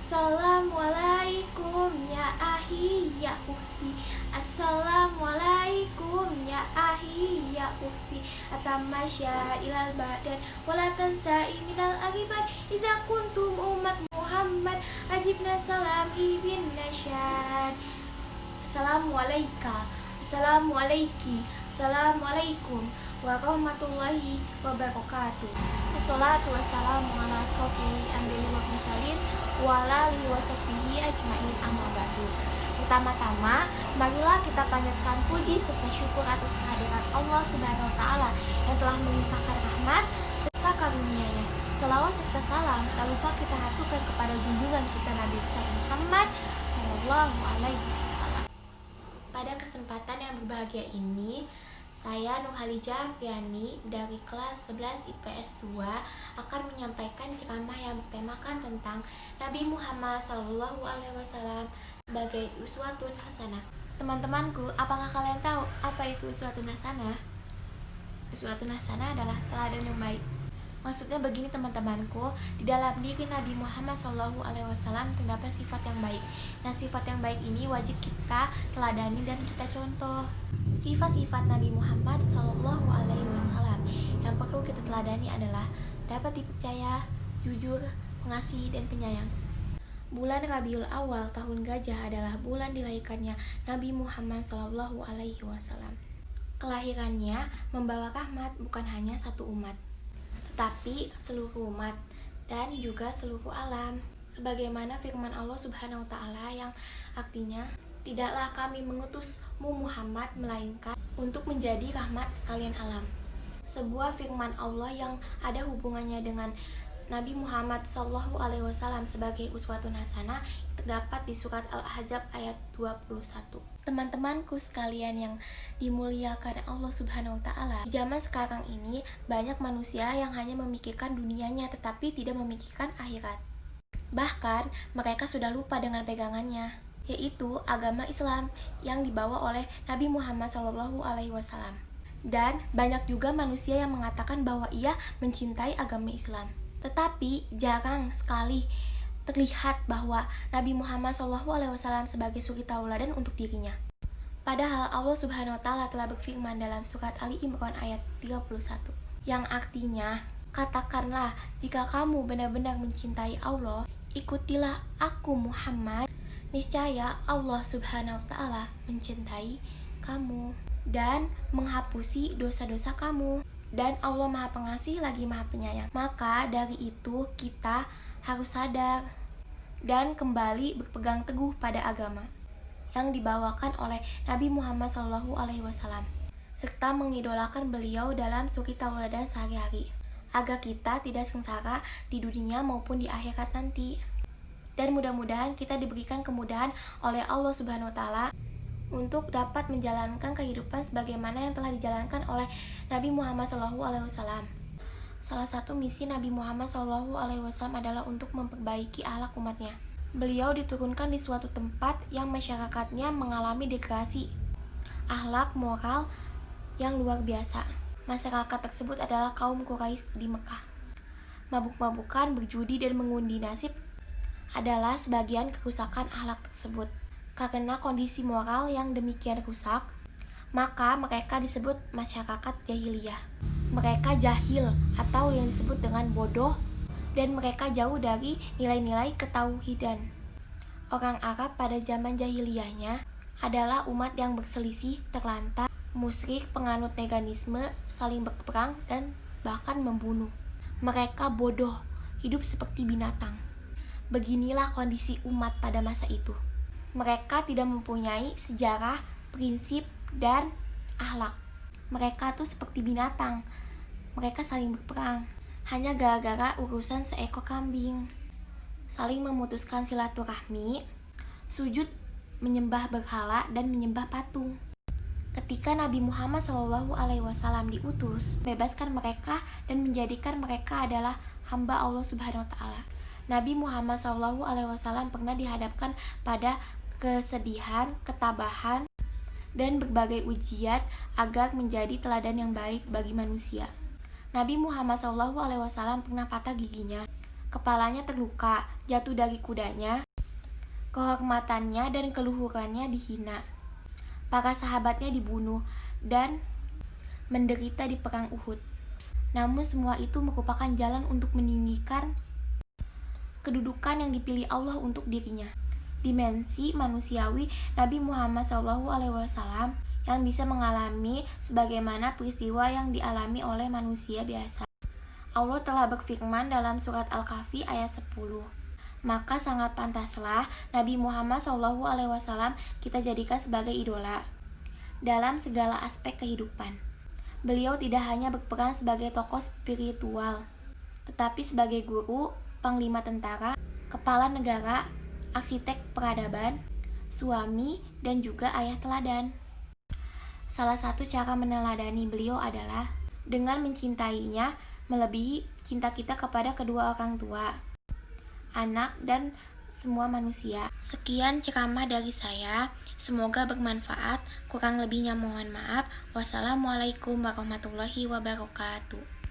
Assalamualaikum ya ahi ya uhti. Assalamualaikum ya ahi ya uhti. Atamasya ilal badan wala tansa'i minal akibat. Iza kuntum umat Muhammad ajibna salam ibin nasyad. Assalamualaikum, Assalamualaiki, Assalamualaikum warahmatullahi wabarakatuh. Assalatu wassalamu ala asrofil anbiya'i wal mursalin wa ala alihi wasahbihi ajmain, amma ba'du. Pertama-tama, marilah kita panjatkan puji serta syukur atas kehadiran Allah Subhanahu wa taala yang telah melimpahkan rahmat serta karunia-Nya. Selawat serta salam tak lupa kita haturkan kepada junjungan kita Nabi Muhammad sallallahu alaihi wasallam. Pada kesempatan yang berbahagia ini, saya Nurhalijah Afriani dari kelas 11 IPS 2 akan menyampaikan ceramah yang bertemakan tentang Nabi Muhammad SAW sebagai uswatun hasanah. Teman-temanku, apakah kalian tahu apa itu uswatun hasanah? Uswatun hasanah adalah teladan yang baik. Maksudnya begini teman-temanku, di dalam diri Nabi Muhammad SAW terdapat sifat yang baik. Nah, sifat yang baik ini wajib kita teladani dan kita contoh. Sifat-sifat Nabi Muhammad SAW yang perlu kita teladani adalah dapat dipercaya, jujur, pengasih, dan penyayang. Bulan Rabiul Awal tahun Gajah adalah bulan dilahirkannya Nabi Muhammad SAW. Kelahirannya membawa rahmat bukan hanya satu umat, tetapi seluruh umat dan juga seluruh alam. Sebagaimana firman Allah Subhanahu wa taala yang artinya, tidaklah kami mengutusmu Muhammad melainkan untuk menjadi rahmat sekalian alam. Sebuah firman Allah yang ada hubungannya dengan Nabi Muhammad SAW sebagai uswatun hasanah terdapat di surat Al-Ahzab ayat 21. Teman-temanku sekalian yang dimuliakan Allah Subhanahu wa taala, di zaman sekarang ini banyak manusia yang hanya memikirkan dunianya tetapi tidak memikirkan akhirat. Bahkan mereka sudah lupa dengan pegangannya, yaitu agama Islam yang dibawa oleh Nabi Muhammad SAW. Dan banyak juga manusia yang mengatakan bahwa ia mencintai agama Islam, tetapi jarang sekali terlihat bahwa Nabi Muhammad SAW sebagai suri tauladan untuk dirinya. Padahal Allah Subhanahu wa taala telah berfirman dalam surat Ali Imran ayat 31, yang artinya, katakanlah jika kamu benar-benar mencintai Allah, ikutilah aku Muhammad, niscaya Allah Subhanahu wa taala mencintai kamu dan menghapusi dosa-dosa kamu. Dan Allah Maha Pengasih lagi Maha Penyayang. Maka dari itu kita harus sadar dan kembali berpegang teguh pada agama yang dibawakan oleh Nabi Muhammad SAW, serta mengidolakan beliau dalam suri tauladan sehari-hari, agar kita tidak sengsara di dunia maupun di akhirat nanti. Dan mudah-mudahan kita diberikan kemudahan oleh Allah Subhanahu wa taala untuk dapat menjalankan kehidupan sebagaimana yang telah dijalankan oleh Nabi Muhammad SAW. Salah satu misi Nabi Muhammad SAW adalah untuk memperbaiki akhlak umatnya. Beliau diturunkan di suatu tempat yang masyarakatnya mengalami degradasi akhlak moral yang luar biasa. Masyarakat tersebut adalah kaum Quraisy di Mekah. Mabuk-mabukan, berjudi, dan mengundi nasib adalah sebagian kerusakan akhlak tersebut. Karena kondisi moral yang demikian rusak, maka mereka disebut masyarakat jahiliyah. Mereka jahil atau yang disebut dengan bodoh, dan mereka jauh dari nilai-nilai ketauhidan. Orang Arab pada zaman jahiliyahnya adalah umat yang berselisih, terlantar, musyrik, penganut paganisme, saling berperang, dan bahkan membunuh. Mereka bodoh, hidup seperti binatang. Beginilah kondisi umat pada masa itu. Mereka tidak mempunyai sejarah, prinsip, dan akhlak. Mereka tuh seperti binatang. Mereka saling berperang hanya gara-gara urusan seekor kambing. Saling memutuskan silaturahmi, sujud, menyembah berhala, dan menyembah patung. Ketika Nabi Muhammad SAW diutus, bebaskan mereka dan menjadikan mereka adalah hamba Allah Subhanahu wa taala. Nabi Muhammad SAW pernah dihadapkan pada kesedihan, ketabahan, dan berbagai ujian agar menjadi teladan yang baik bagi manusia. Nabi Muhammad SAW pernah patah giginya. Kepalanya terluka, jatuh dari kudanya, kehormatannya dan keluhurannya dihina. Para sahabatnya dibunuh dan menderita di perang Uhud. Namun semua itu merupakan jalan untuk meninggikan kedudukan yang dipilih Allah untuk dirinya. Dimensi manusiawi Nabi Muhammad SAW yang bisa mengalami sebagaimana peristiwa yang dialami oleh manusia biasa. Allah telah berfirman dalam surat Al-Kahfi ayat 10. Maka sangat pantaslah Nabi Muhammad SAW kita jadikan sebagai idola dalam segala aspek kehidupan. Beliau tidak hanya berperan sebagai tokoh spiritual, tetapi sebagai guru, panglima tentara, kepala negara, arsitek peradaban, suami, dan juga ayah teladan. Salah satu cara meneladani beliau adalah dengan mencintainya melebihi cinta kita kepada kedua orang tua, anak, dan semua manusia. Sekian ceramah dari saya, semoga bermanfaat. Kurang lebihnya mohon maaf. Wassalamualaikum warahmatullahi wabarakatuh.